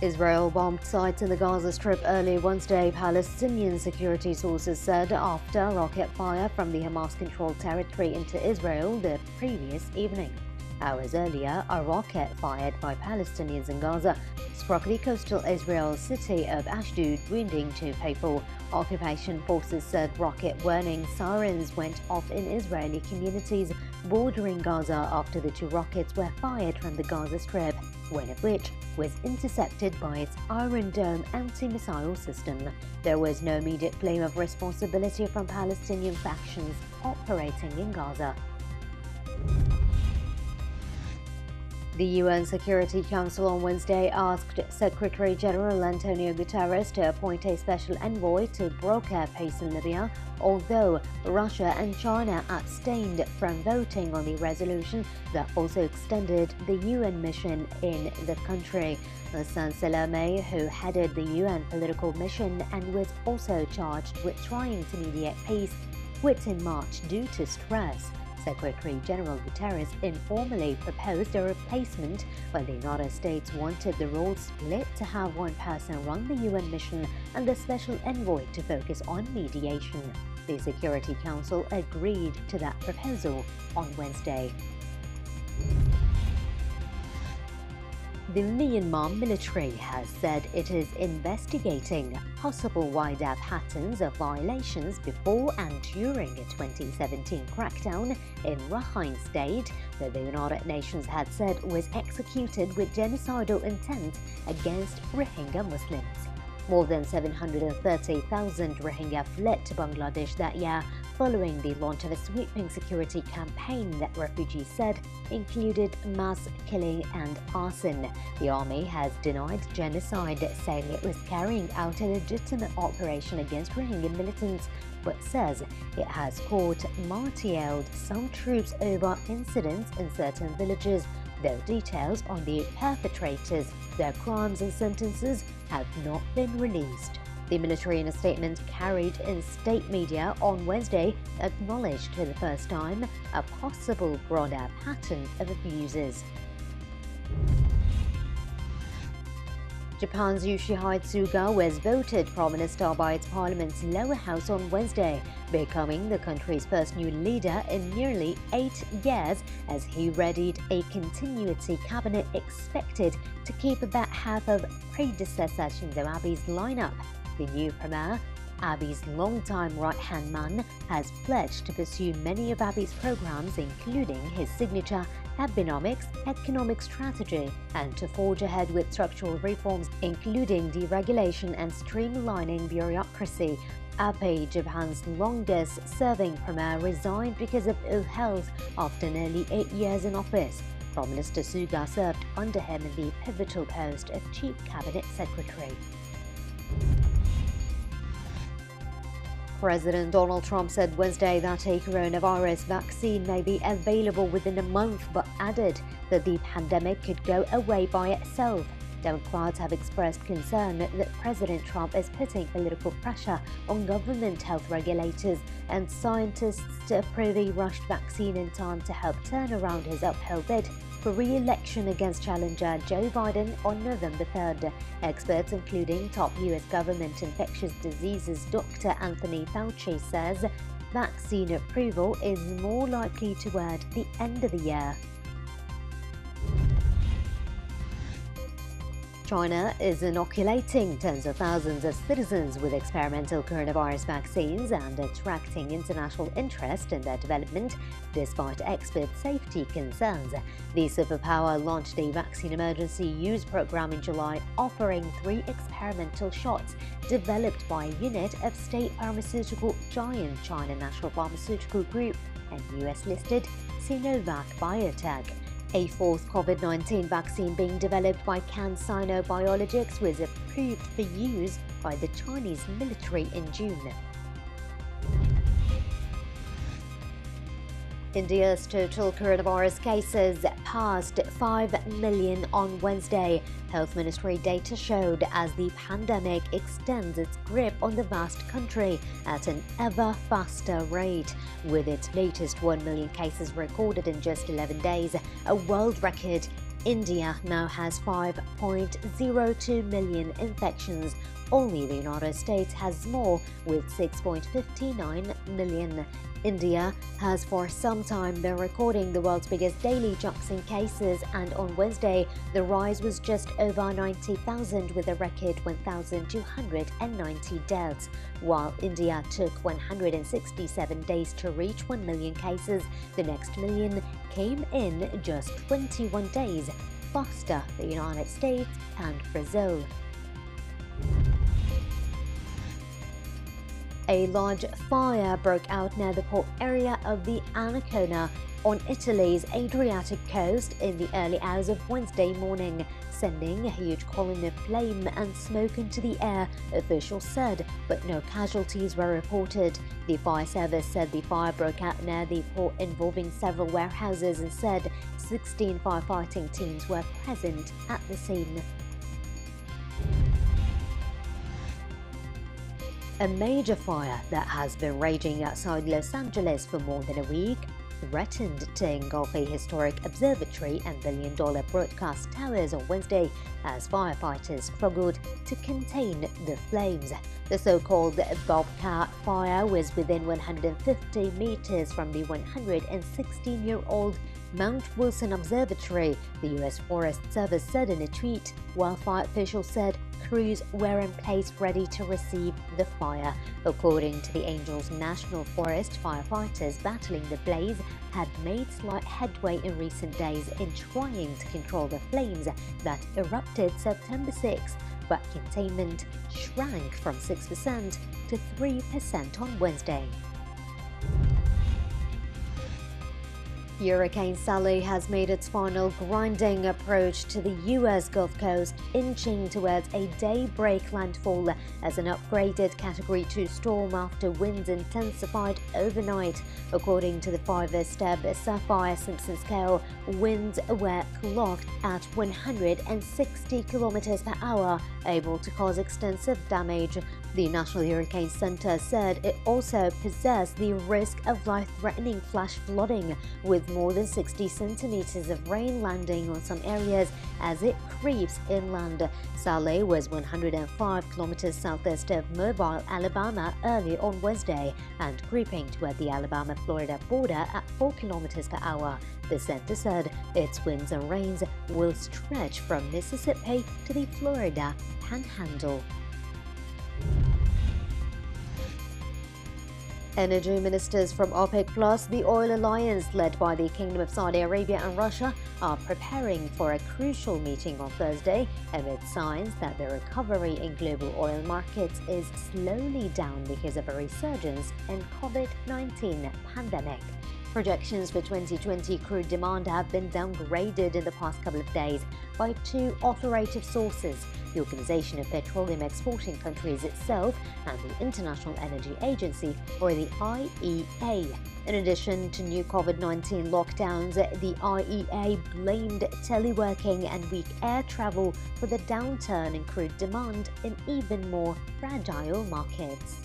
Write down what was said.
Israel bombed sites in the Gaza Strip early Wednesday, Palestinian security sources said, after rocket fire from the Hamas-controlled territory into Israel the previous evening. Hours earlier, a rocket fired by Palestinians in Gaza struck the coastal Israel city of Ashdod, wounding 2 people. Occupation forces said rocket warning sirens went off in Israeli communities bordering Gaza after the 2 rockets were fired from the Gaza Strip, one of which was intercepted by its Iron Dome anti-missile system. There was no immediate claim of responsibility from Palestinian factions operating in Gaza. The UN Security Council on Wednesday asked Secretary-General Antonio Guterres to appoint a special envoy to broker peace in Libya, although Russia and China abstained from voting on the resolution that also extended the UN mission in the country. Hassan Salame, who headed the UN political mission and was also charged with trying to mediate peace, quit in March due to stress. Secretary-General Guterres informally proposed a replacement, but the United States wanted the role split to have one person run the UN mission and the special envoy to focus on mediation. The Security Council agreed to that proposal on Wednesday. The Myanmar military has said it is investigating possible wider patterns of violations before and during a 2017 crackdown in Rakhine State that the United Nations had said was executed with genocidal intent against Rohingya Muslims. More than 730,000 Rohingya fled to Bangladesh that year following the launch of a sweeping security campaign that refugees said included mass killing and arson. The army has denied genocide, saying it was carrying out a legitimate operation against Rohingya militants, but says it has caught martialed some troops over incidents in certain villages, though details on the perpetrators, their crimes and sentences have not been released. The military, in a statement carried in state media on Wednesday, acknowledged for the first time a possible broader pattern of abuses. Japan's Yoshihide Suga was voted Prime Minister by its parliament's lower house on Wednesday, becoming the country's first new leader in nearly 8 years as he readied a continuity cabinet expected to keep about half of predecessor Shinzo Abe's lineup. The new premier, Abe's longtime right-hand man, has pledged to pursue many of Abe's programs, including his signature Abenomics economic strategy, and to forge ahead with structural reforms, including deregulation and streamlining bureaucracy. Abe, Japan's longest-serving premier, resigned because of ill health after nearly 8 years in office. Prime Minister Suga served under him in the pivotal post of Chief Cabinet Secretary. President Donald Trump said Wednesday that a coronavirus vaccine may be available within a month, but added that the pandemic could go away by itself. Democrats have expressed concern that President Trump is putting political pressure on government health regulators and scientists to approve a rushed vaccine in time to help turn around his uphill bid for re-election against challenger Joe Biden on November 3rd. Experts, including top U.S. government infectious diseases Dr. Anthony Fauci, says vaccine approval is more likely toward the end of the year. China is inoculating tens of thousands of citizens with experimental coronavirus vaccines and attracting international interest in their development, despite expert safety concerns. The superpower launched a vaccine emergency use program in July, offering 3 experimental shots developed by a unit of state pharmaceutical giant China National Pharmaceutical Group and US-listed Sinovac Biotech. A 4th COVID-19 vaccine being developed by CanSino Biologics was approved for use by the Chinese military in June. India's total coronavirus cases passed 5 million on Wednesday, Health Ministry data showed, as the pandemic extends its grip on the vast country at an ever faster rate. With its latest 1 million cases recorded in just 11 days, a world record, India now has 5.02 million infections. Only the United States has more, with 6.59 million. India has for some time been recording the world's biggest daily jumps in cases, and on Wednesday the rise was just over 90,000 with a record 1,290 deaths. While India took 167 days to reach 1 million cases, the next million came in just 21 days, faster than the United States and Brazil. A large fire broke out near the port area of the Ancona on Italy's Adriatic coast in the early hours of Wednesday morning, sending a huge column of flame and smoke into the air, officials said, but no casualties were reported. The fire service said the fire broke out near the port involving several warehouses and said 16 firefighting teams were present at the scene. A major fire that has been raging outside Los Angeles for more than a week threatened to engulf a historic observatory and billion-dollar broadcast towers on Wednesday as firefighters struggled to contain the flames. The so-called Bobcat fire was within 150 meters from the 116-year-old Mount Wilson Observatory, the U.S. Forest Service said in a tweet, while fire officials said crews were in place ready to receive the fire. According to the Angels National Forest, firefighters battling the blaze had made slight headway in recent days in trying to control the flames that erupted September 6, but containment shrank from 6% to 3% on Wednesday. Hurricane Sally has made its final grinding approach to the U.S. Gulf Coast, inching towards a daybreak landfall as an upgraded Category 2 storm after winds intensified overnight. According to the 5-step Saffir-Simpson scale, winds were clocked at 160 km per hour, able to cause extensive damage. The National Hurricane Center said it also possessed the risk of life-threatening flash flooding, with more than 60 centimeters of rain landing on some areas as it creeps inland. Sally was 105 kilometers southeast of Mobile, Alabama early on Wednesday and creeping toward the Alabama-Florida border at 4 kilometers per hour. The center said its winds and rains will stretch from Mississippi to the Florida Panhandle. Energy ministers from OPEC+, the oil alliance led by the Kingdom of Saudi Arabia and Russia, are preparing for a crucial meeting on Thursday amid signs that the recovery in global oil markets is slowly down because of a resurgence in COVID-19 pandemic. Projections for 2020 crude demand have been downgraded in the past couple of days by two authoritative sources, the Organization of Petroleum Exporting Countries itself and the International Energy Agency, or the IEA. In addition to new COVID-19 lockdowns, the IEA blamed teleworking and weak air travel for the downturn in crude demand in even more fragile markets.